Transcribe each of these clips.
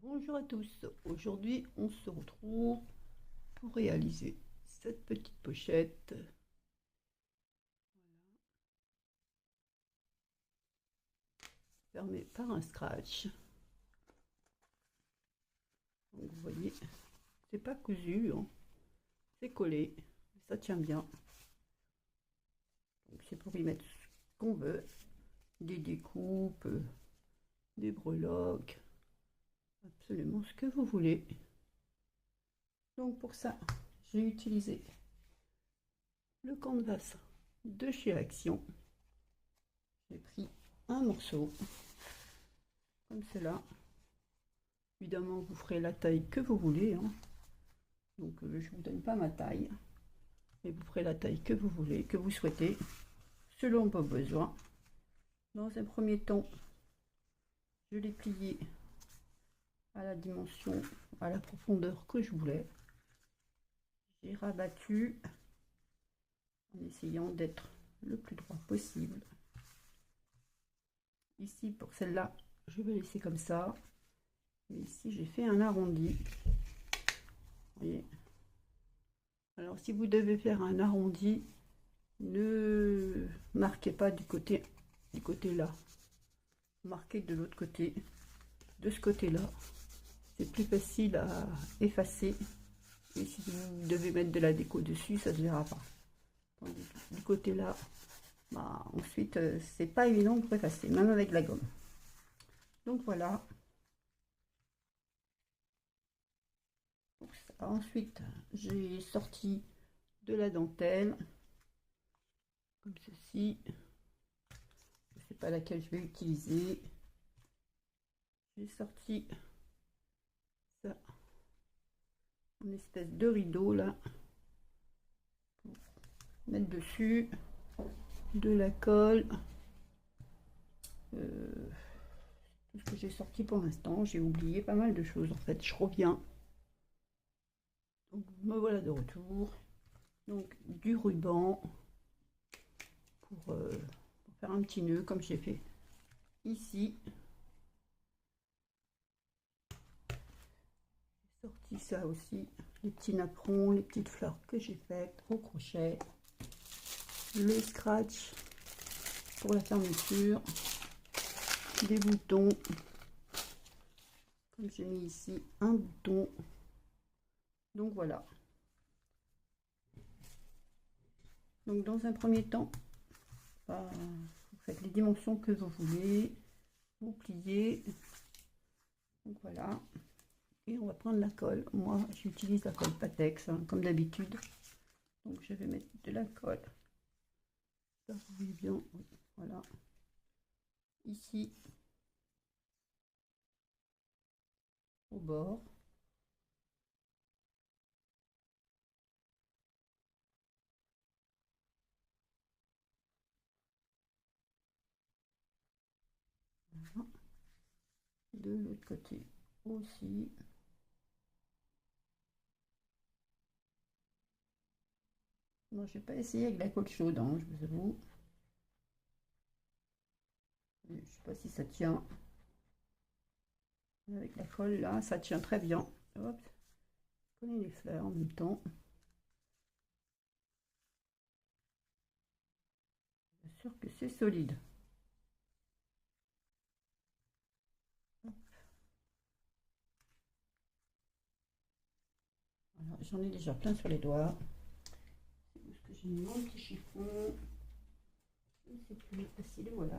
Bonjour à tous, aujourd'hui on se retrouve pour réaliser cette petite pochette fermée par un scratch. Donc vous voyez, c'est pas cousu, hein, c'est collé, ça tient bien. Donc c'est pour y mettre ce qu'on veut, des découpes, des breloques, absolument ce que vous voulez. Donc pour ça, j'ai utilisé le canvas de chez Action. J'ai pris un morceau comme cela. Évidemment, vous ferez la taille que vous voulez, hein. Donc je ne vous donne pas ma taille, mais vous ferez la taille que vous voulez, que vous souhaitez, selon vos besoins. Dans un premier temps, je l'ai plié à la dimension, à la profondeur que je voulais. J'ai rabattu en essayant d'être le plus droit possible. Ici, pour celle-là, je vais laisser comme ça. Et ici, j'ai fait un arrondi. Vous voyez. Alors, si vous devez faire un arrondi, ne marquez pas du côté là. Marquez de l'autre côté, de ce côté-là. C'est plus facile à effacer. Et si vous devez mettre de la déco dessus, ça ne se verra pas. Tandis que du côté là, bah, ensuite, c'est pas évident pour effacer, même avec la gomme. Donc voilà. Pour ça. Ensuite, j'ai sorti de la dentelle, comme ceci. Je ne sais pas laquelle je vais utiliser. J'ai sorti ça, une espèce de rideau là, pour mettre dessus de la colle. Tout ce que j'ai sorti pour l'instant, j'ai oublié pas mal de choses en fait. Je reviens. Donc me voilà de retour. Donc du ruban pour faire un petit nœud comme j'ai fait ici. J'ai sorti ça aussi, les petits napperons, les petites fleurs que j'ai faites au crochet, le scratch pour la fermeture, des boutons, comme j'ai mis ici un bouton. Donc voilà. Donc dans un premier temps, vous faites les dimensions que vous voulez, vous pliez. Donc voilà. Et on va prendre la colle. Moi, j'utilise la colle Patex, hein, comme d'habitude. Donc je vais mettre de la colle. Ça, vous voyez bien. Voilà. Ici, au bord. Voilà. De l'autre côté aussi. Moi, je n'ai pas essayé avec la colle chaude, hein, je vous avoue. Je ne sais pas si ça tient. Avec la colle là, ça tient très bien. Hop, je connais les fleurs en même temps. Bien sûr que c'est solide. Voilà, j'en ai déjà plein sur les doigts. Où est-ce que j'ai mis mon petit chiffon? C'est plus facile, voilà.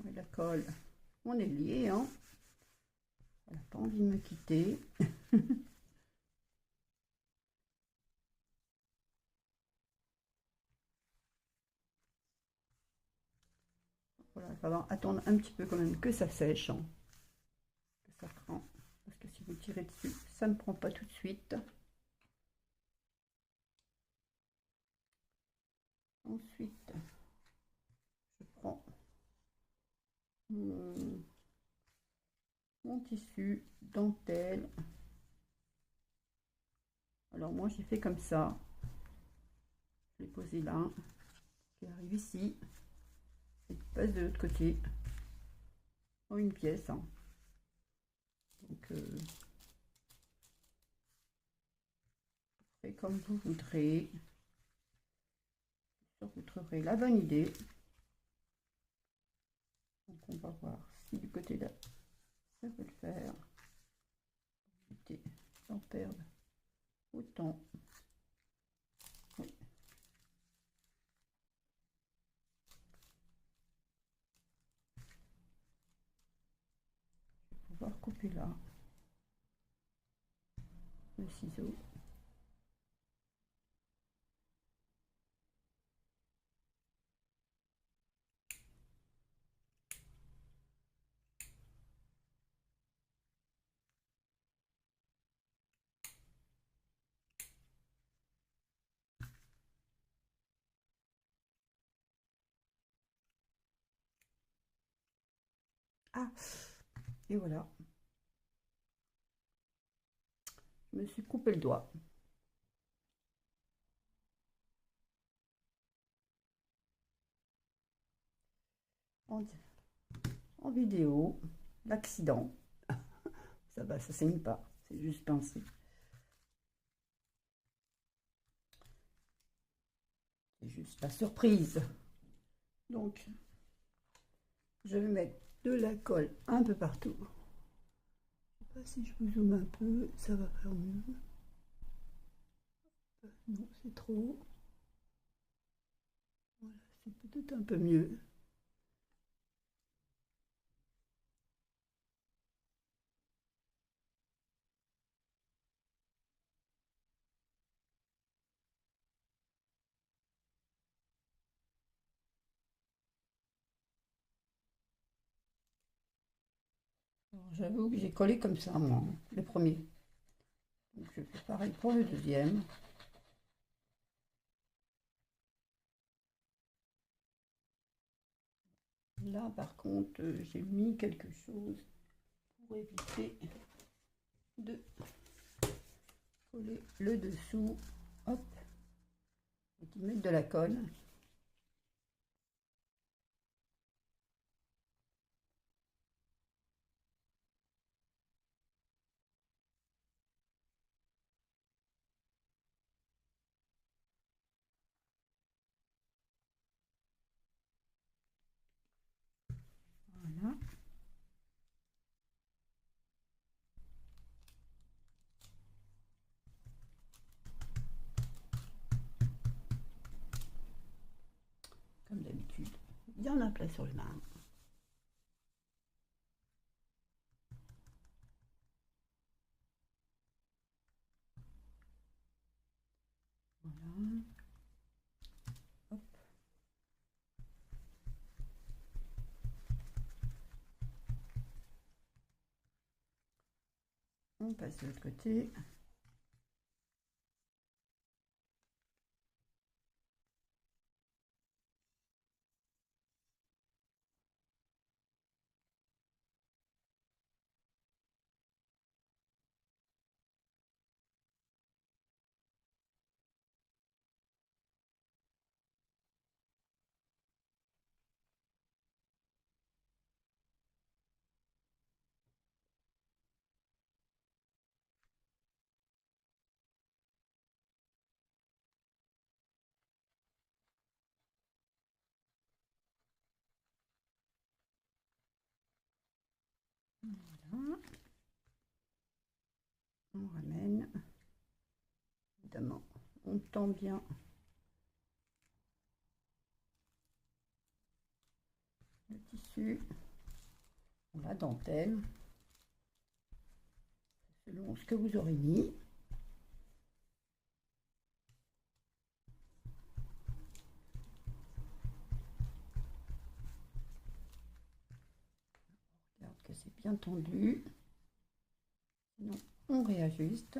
Ouais, la colle, on est lié, hein. Elle n'a pas envie de me quitter. Voilà, il va attendre un petit peu quand même que ça sèche, hein, que ça prend. Parce que si vous tirez dessus, ça ne prend pas tout de suite. Ensuite, je prends mon tissu dentelle. Alors moi j'ai fait comme ça. Je vais poser là, qui arrive ici, et qui passe de l'autre côté, en une pièce. Hein. Donc, et comme vous voudrez. Vous trouverez la bonne idée. Donc on va voir si du côté là ça peut le faire. Éviter d'en perdre autant. Oui. Je vais pouvoir couper là le ciseau. Ah, et voilà. Je me suis coupé le doigt. En vidéo, l'accident. Ça va, ça saigne pas. C'est juste pincé. C'est juste la surprise. Donc, je vais mettre de la colle un peu partout. Je sais pas si je vous zoome un peu, ça va faire mieux. Non, c'est trop. Voilà, c'est peut-être un peu mieux. J'avoue que j'ai collé comme ça, moi, le premier. Donc je fais pareil pour le deuxième. Là, par contre, j'ai mis quelque chose pour éviter de coller le dessous. Hop, et d'y mettre de la colle. Voilà. Comme d'habitude, il y en a plein sur le main. Voilà. Hop. On passe de l'autre côté. Voilà. On ramène. Évidemment, on tend bien le tissu, la dentelle, selon ce que vous aurez mis. On regarde que c'est bien tendu. Sinon, on réajuste.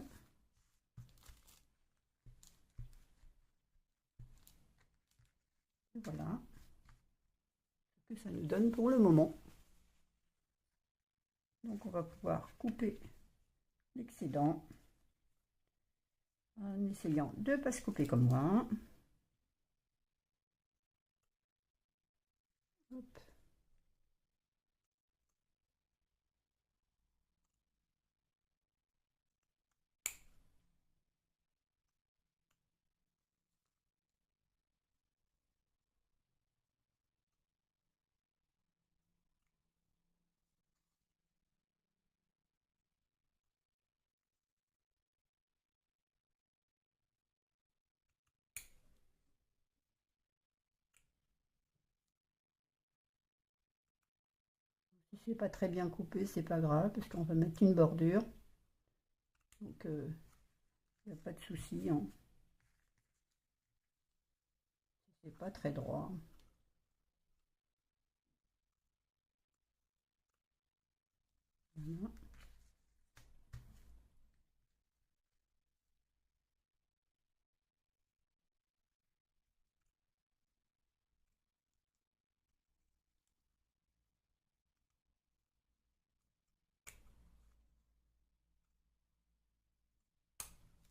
Et voilà ce que ça nous donne pour le moment. Donc on va pouvoir couper l'excédent en essayant de ne pas se couper comme moi. c'est pas très bien coupé, c'est pas grave, parce qu'on va mettre une bordure. Donc, il n'y a pas de souci, hein. C'est pas très droit. Voilà.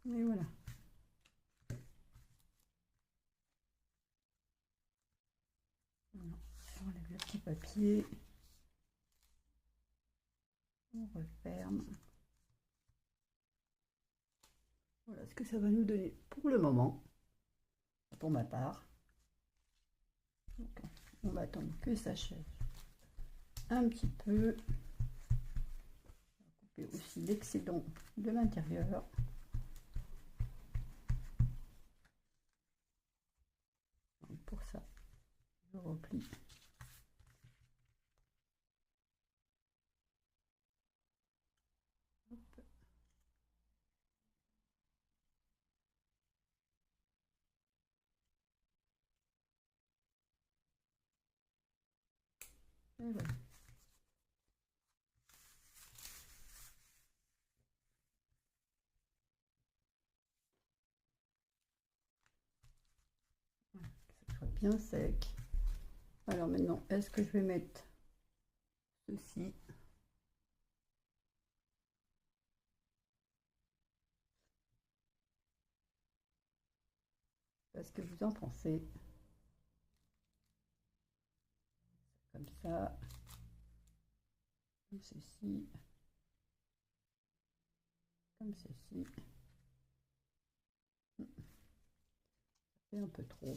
Et voilà. Voilà. On enlève le petit papier. On referme. Voilà ce que ça va nous donner pour le moment, pour ma part. Donc, on va attendre que ça sèche un petit peu. On va couper aussi l'excédent de l'intérieur. Pour ça, je replie. Hop. Et voilà. Voilà, que ça soit bien sec. Alors maintenant, est-ce que je vais mettre ceci? Qu'est-ce que vous en pensez? Comme ça, comme ceci, comme ceci. Ça fait un peu trop.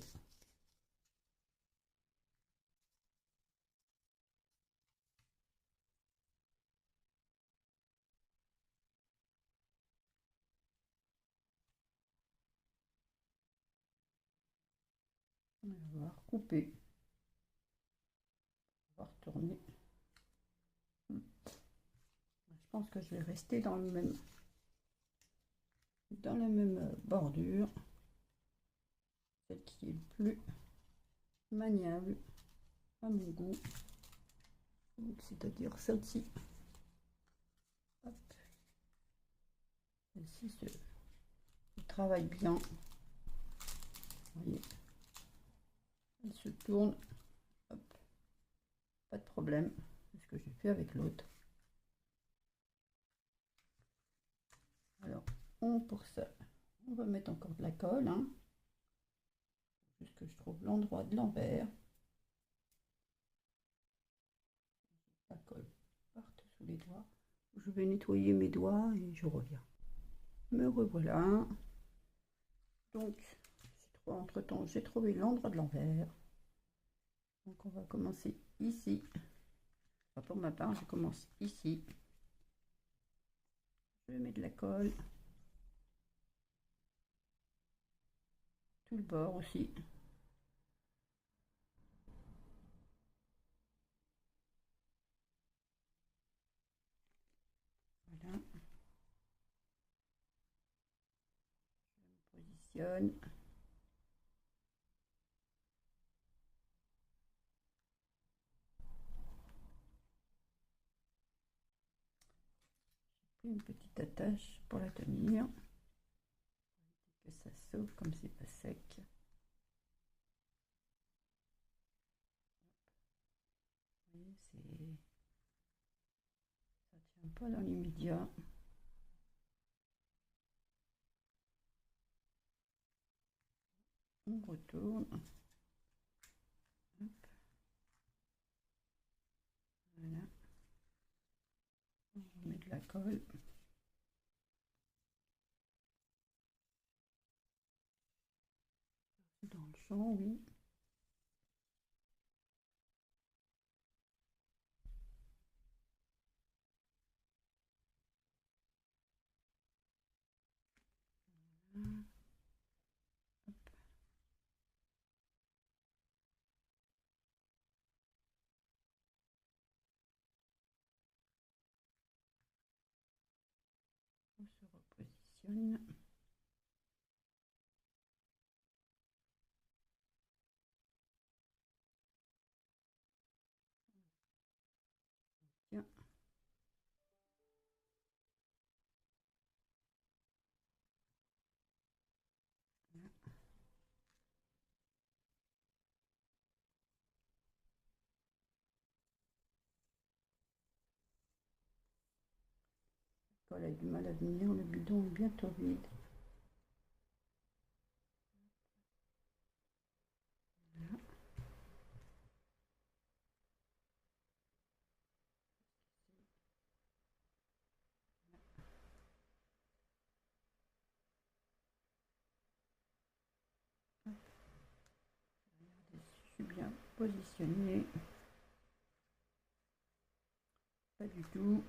On va recouper. On va retourner. Je pense que je vais rester dans la même bordure, celle qui est le plus maniable à mon goût, c'est-à-dire celle-ci. Celle-ci se travaille bien. Vous voyez, elle se tourne. Hop. Pas de problème. C'est ce que j'ai fait avec l'autre. Alors, pour ça, on va mettre encore de la colle, hein. Juste que je trouve l'endroit de l'envers. La colle partout sous les doigts. Je vais nettoyer mes doigts et je reviens. Me revoilà. Donc, entre-temps, j'ai trouvé l'endroit de l'envers. Donc, on va commencer ici. Enfin, pour ma part, je commence ici. Je mets de la colle. Tout le bord aussi. Voilà. Je me positionne. Une petite attache pour la tenir. Que ça sauve comme c'est pas sec. Oui, ça tient pas dans l'immédiat. On retourne. Hop. Voilà. On met de la colle. Dans le champ, oui. graine. Tiens. Elle a du mal à venir, le bidon est bientôt vide. Voilà. Je suis bien positionnée. Pas du tout.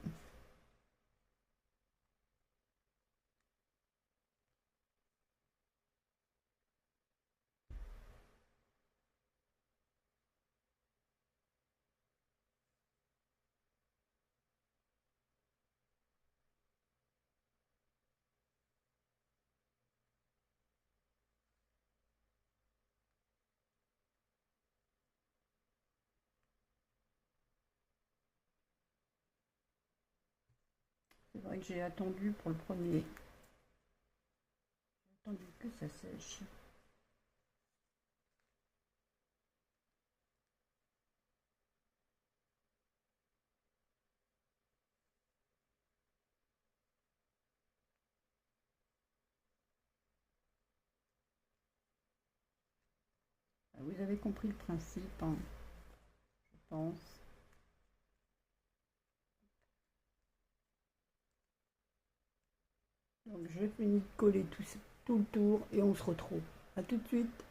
C'est vrai que j'ai attendu pour le premier. J'ai attendu que ça sèche. Vous avez compris le principe, hein, je pense. Donc je finis de coller tout le tour et on se retrouve. A tout de suite.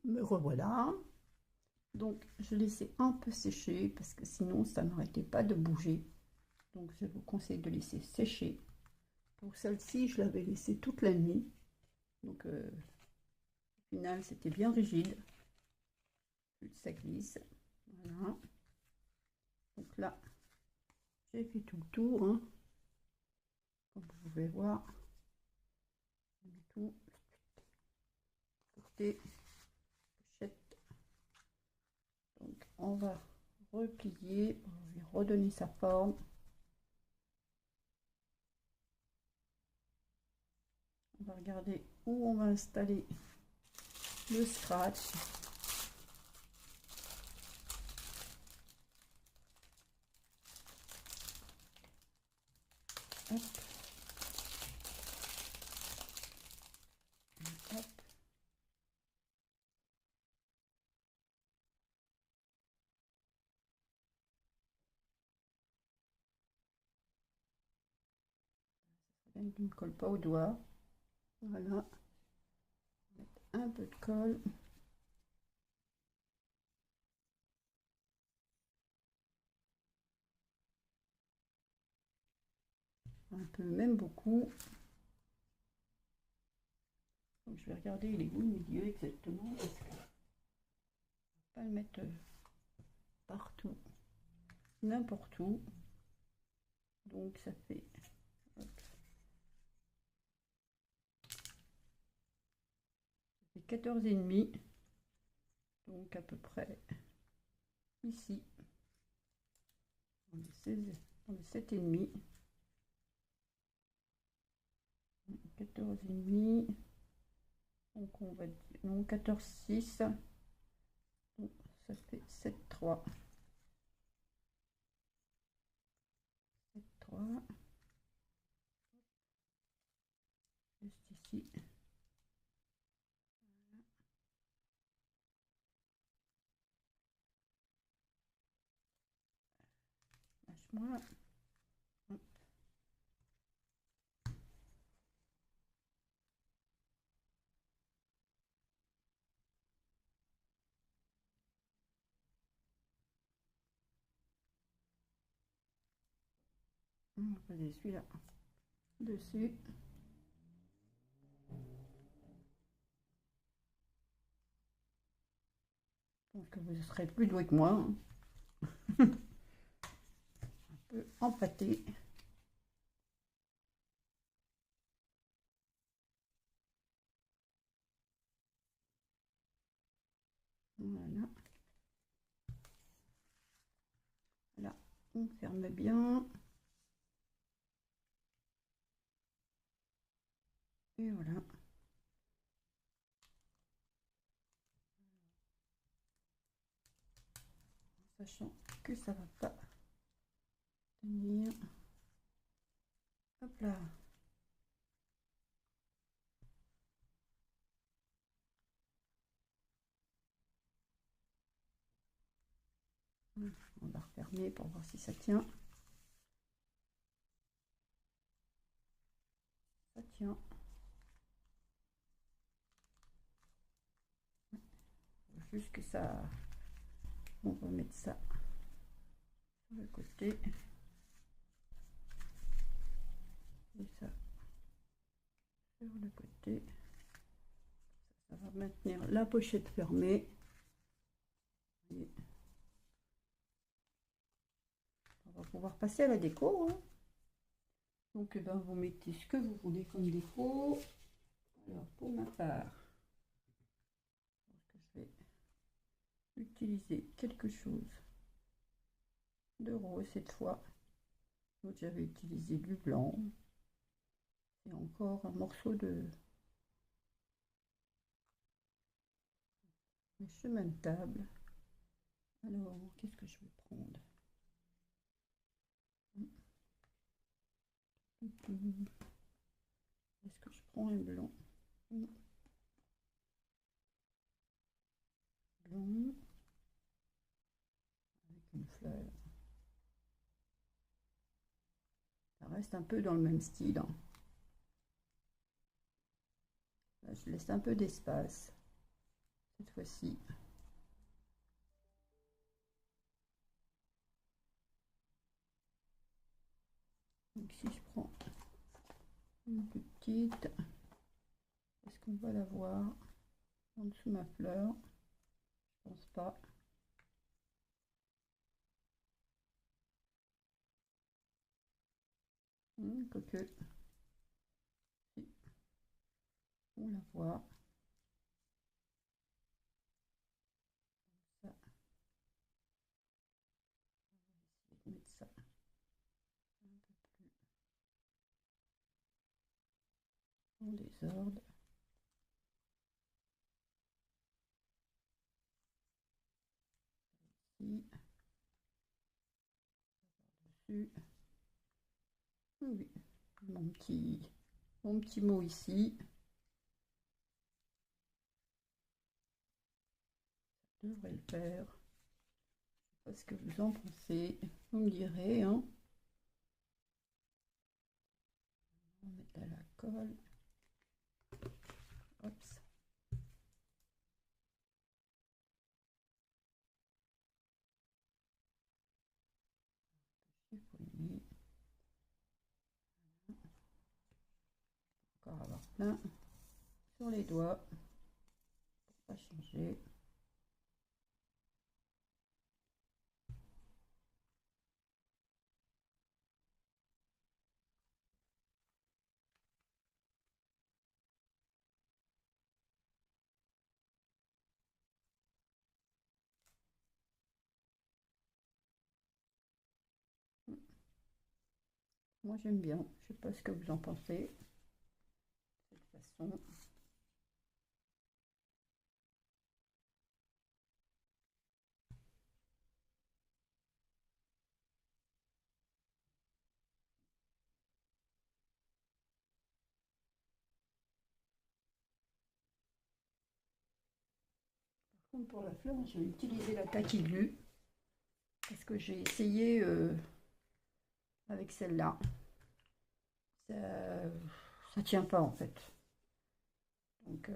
Me revoilà. Donc je laissais un peu sécher parce que sinon ça n'arrêtait pas de bouger. Donc je vous conseille de laisser sécher. Pour celle-ci, je l'avais laissée toute la nuit. Donc au final, c'était bien rigide. Ça glisse. Voilà. Donc là, j'ai fait tout le tour. Hein. Comme vous pouvez voir. Tout. Côté pochette. Donc on va replier pour lui redonner sa forme. On va regarder où on va installer le scratch. Hop. Hop. Il ne colle pas au doigt. Voilà. Un peu de colle. Un peu, même beaucoup. Donc, je vais regarder il est où le milieu exactement. Parce que je ne vais pas le mettre partout, n'importe où. Donc ça fait, hop, ça fait 14,5. Donc à peu près ici. On est 16, on est 7,5. 14,5. Donc on va dire, non, 14,6. Donc ça fait 7,3. 7,3. Juste ici. Lâche-moi. On va poser celui-là dessus. Je pense que vous serez plus doué que moi. Un peu empâté. Voilà. Là, on ferme bien. Et voilà. Sachant que ça va pas tenir. Hop là. On va refermer pour voir si ça tient. Ça tient. Juste que ça... On va mettre ça sur le côté. Et ça sur le côté. Ça va maintenir la pochette fermée. Et on va pouvoir passer à la déco. Hein. Donc, eh ben, vous mettez ce que vous voulez comme déco. Alors, pour ma part, je vais utiliser quelque chose de rose cette fois. Donc, j'avais utilisé du blanc. Et encore un morceau de chemin de table. Alors, qu'est-ce que je vais prendre? Est-ce que je prends un blanc? Blanc avec une fleur. Ça reste un peu dans le même style. Hein. Là, je laisse un peu d'espace cette fois-ci. Donc si je prends une plus petite, est-ce qu'on va la voir en dessous de ma fleur? Je pense pas. Quoique, si, on la voit. Ça. On va essayer de mettre ça un peu plus en désordre. Ici. Dessus. Oui, mon petit mot ici. Ça devrait le faire. Je sais pas ce que vous en pensez. Vous me direz. Hein. On va mettre là la colle. Hop. Chiffonner. Encore avoir plein sur les doigts. Pour pas changer. Moi j'aime bien. Je sais pas ce que vous en pensez. De cette façon. Comme pour la fleur, j'ai utilisé la tacky glue parce que j'ai essayé avec celle-là. Ça tient pas en fait. Donc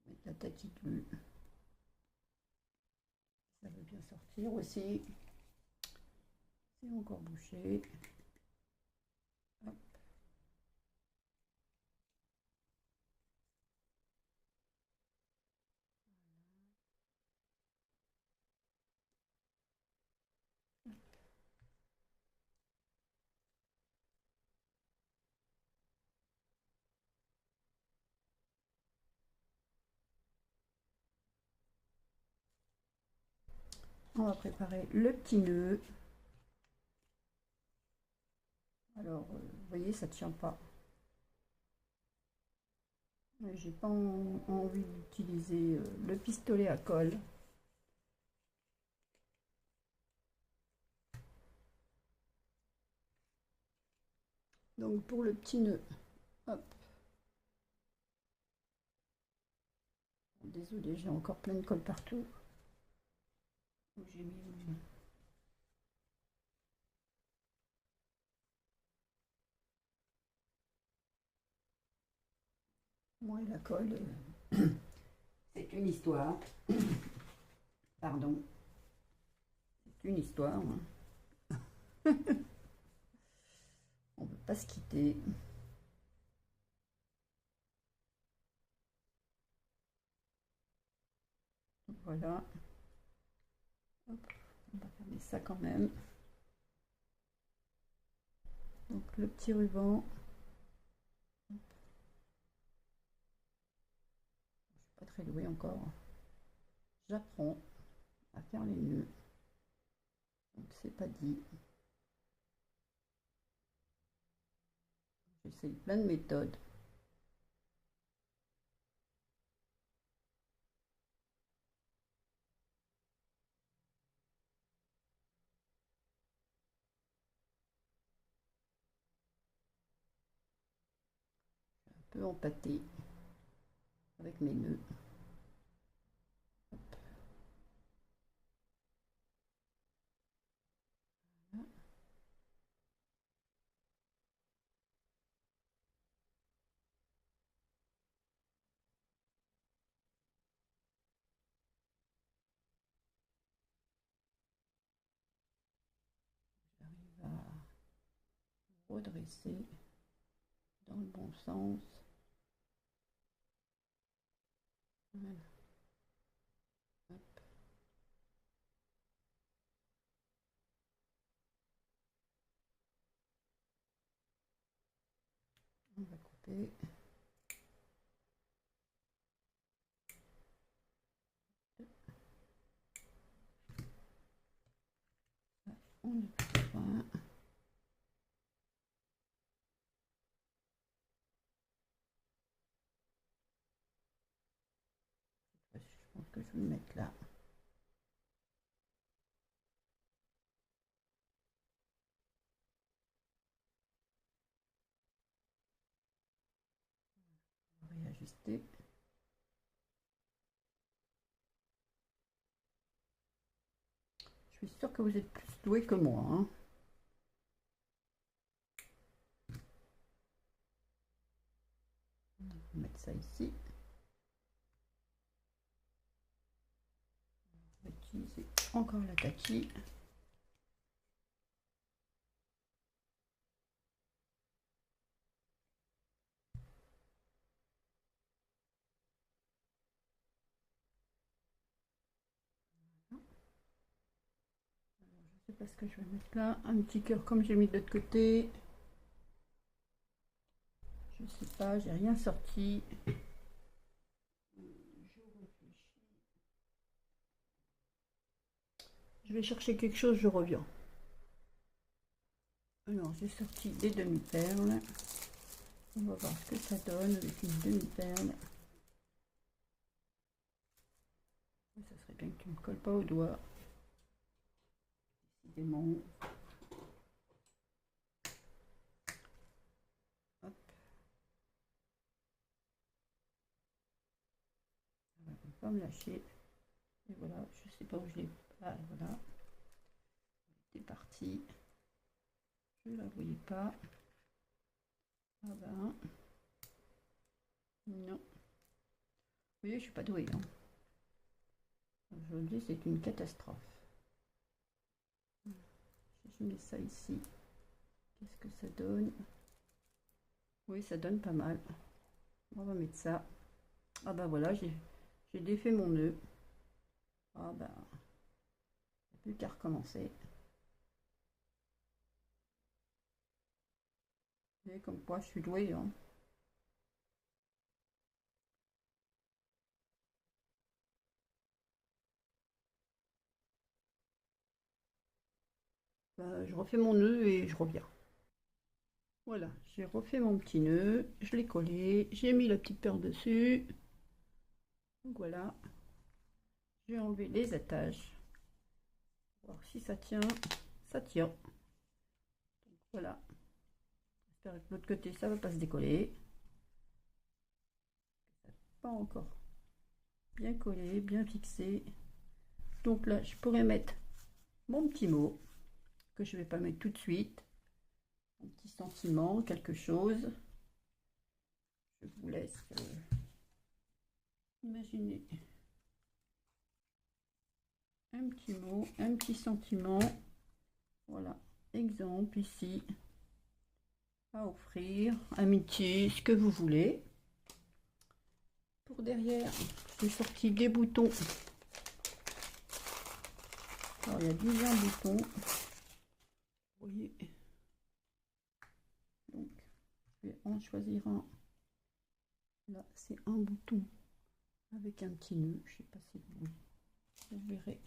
mettre la tacky glue. Ça veut bien sortir aussi. C'est encore bouché. Hop. On va préparer le petit nœud. Alors, vous voyez, ça ne tient pas. J'ai pas envie d'utiliser le pistolet à colle. Donc pour le petit nœud, hop. Désolée, j'ai encore plein de colle partout. J'ai mis moi la colle. C'est une histoire. Pardon. C'est une histoire. On ne peut pas se quitter. Voilà. Hop, on va fermer ça quand même. Donc le petit ruban. Je ne suis pas très douée encore. J'apprends à faire les nœuds. Donc c'est pas dit. J'essaye plein de méthodes. Un peu empâté avec mes nœuds. Hop. Voilà. J'arrive à redresser dans le bon sens. Voilà. Hop. On va couper. On ne coupe pas. Je pense que je vais le mettre là. Réajuster. Je suis sûre que vous êtes plus doué que moi. Hein. On va mettre ça ici. On va utiliser encore la taquille. Je sais pas ce que je vais mettre là. Un petit cœur comme j'ai mis de l'autre côté. Je sais pas, j'ai rien sorti. Je vais chercher quelque chose, je reviens. Alors j'ai sorti des demi-perles. On va voir ce que ça donne avec une demi-perle. Ça serait bien que tu ne me colles pas au doigt. Décidément. Hop. Ça va pas me lâcher. Et voilà, je sais pas où je l'ai. Ah, voilà. C'est parti. Je la voyais pas. Ah ben. Non. Vous voyez, je suis pas douée. Hein. Aujourd'hui, c'est une catastrophe. Je mets ça ici. Qu'est-ce que ça donne? Oui, ça donne pas mal. On va mettre ça. Ah ben voilà, j'ai défait mon nœud. Ah ben, il n'y a plus qu'à recommencer. Vous voyez comme quoi je suis douée. Hein. je refais mon nœud et je reviens. Voilà, j'ai refait mon petit nœud, je l'ai collé, j'ai mis la petite perle dessus. Donc voilà, j'ai enlevé les attaches. Voir si ça tient. Ça tient. Donc voilà. J'espère que de l'autre côté ça va pas se décoller. Pas encore bien collé, bien fixé. Donc là, je pourrais mettre mon petit mot que je vais pas mettre tout de suite. Un petit sentiment, quelque chose. Je vous laisse imaginer un petit mot, un petit sentiment. Voilà, exemple ici à offrir, amitié, ce que vous voulez. Pour derrière, j'ai sorti des boutons. Alors il y a 10 boutons. Vous voyez. Donc je vais en choisir un. Là, c'est un bouton avec un petit nœud. Je ne sais pas si vous verrez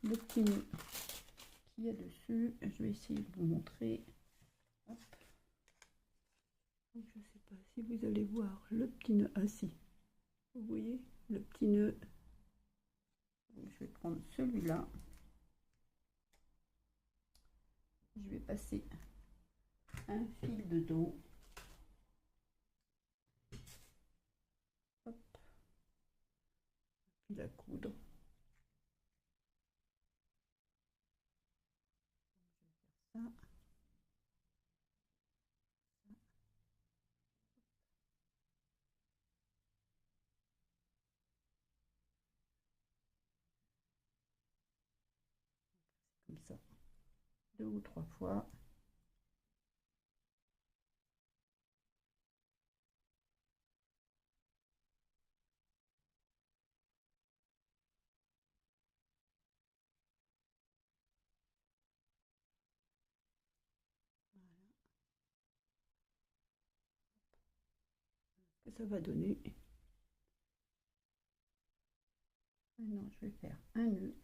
le petit nœud qu'il y a dessus. Je vais essayer de vous montrer. Hop. Donc, je ne sais pas si vous allez voir le petit nœud assis. Vous voyez le petit nœud. Donc, je vais prendre celui-là. Je vais passer un fil de dos. Hop. Fil à coudre. Ça. Comme ça. 2 ou 3 fois. Que ça va donner. Maintenant, je vais faire un nœud.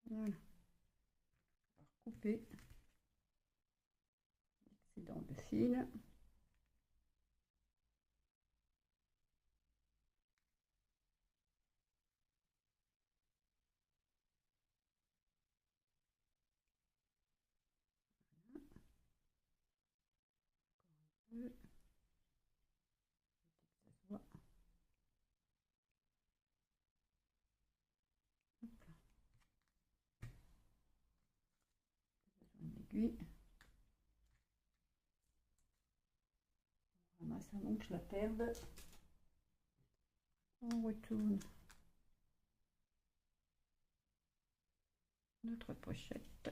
Voilà. Couper l'excédent de fil. Une aiguille. On ramasse avant que je la perde. On retourne notre pochette.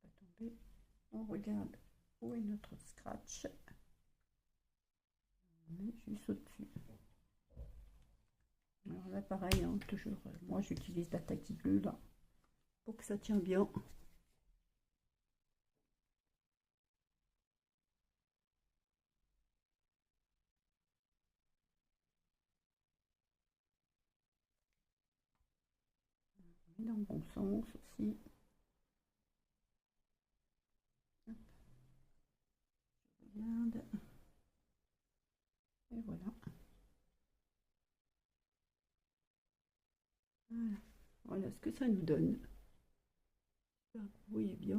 Pas tomber. On regarde où est notre scratch. On met juste au-dessus. Alors là, pareil, hein, toujours. Moi, j'utilise la taille bleue là pour que ça tient bien. On met dans le bon sens aussi. Hop. Je regarde. Et voilà. Voilà. Voilà ce que ça nous donne. Vous voyez bien.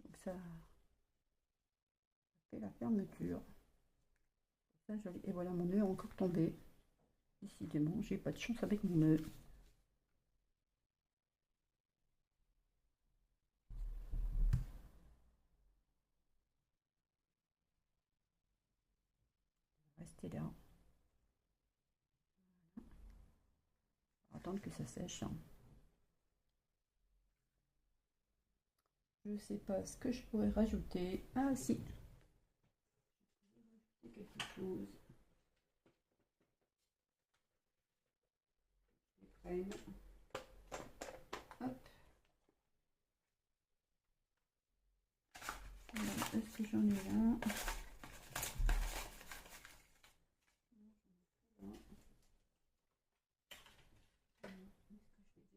Donc ça fait la fermeture. Ça, joli. Et voilà, mon nœud est encore tombé. Décidément, j'ai pas de chance avec mon nœud. Rester là. Attendre que ça sèche. Je sais pas ce que je pourrais rajouter. Ah si. Quelque chose. Hop. est-ce que j'en ai là?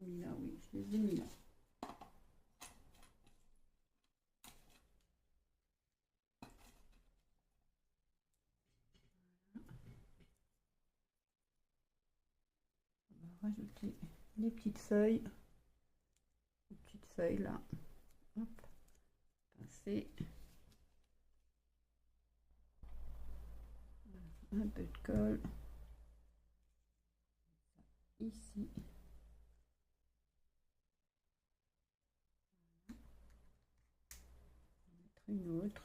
Là, oui, je les ai mis là. On va rajouter les petites feuilles. Les petites feuilles là. Hop. Pincer. Un peu de colle. Ici. Une autre.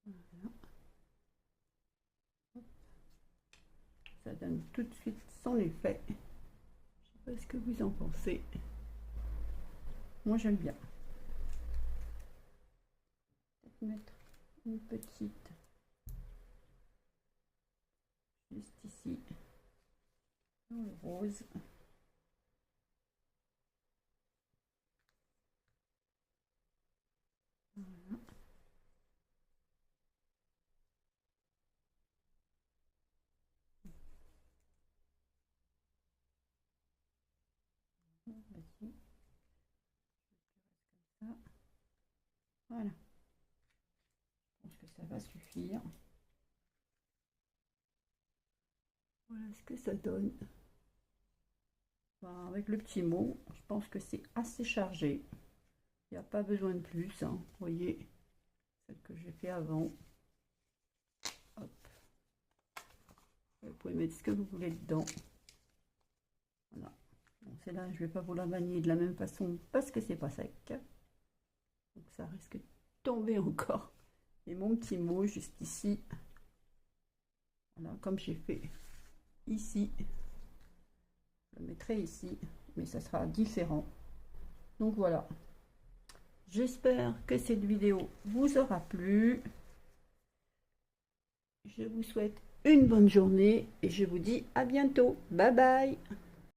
Voilà. Ça donne tout de suite son effet. Je sais pas ce que vous en pensez. Moi j'aime bien. Peut-être mettre une petite juste ici dans le rose. Voilà. Vas-y. Comme ça. Voilà. Je pense que ça va suffire. Voilà ce que ça donne. Enfin, avec le petit mot, je pense que c'est assez chargé. Il n'y a pas besoin de plus. Hein. Vous voyez, celle que j'ai fait avant. Hop. Vous pouvez mettre ce que vous voulez dedans. Voilà. Bon, celle-là, je ne vais pas vous la manier de la même façon parce que c'est pas sec. Donc ça risque de tomber encore. Et mon petit mot juste ici. Voilà, comme j'ai fait ici. Je le mettrai ici, mais ça sera différent. Donc voilà. J'espère que cette vidéo vous aura plu. Je vous souhaite une bonne journée et je vous dis à bientôt. Bye bye.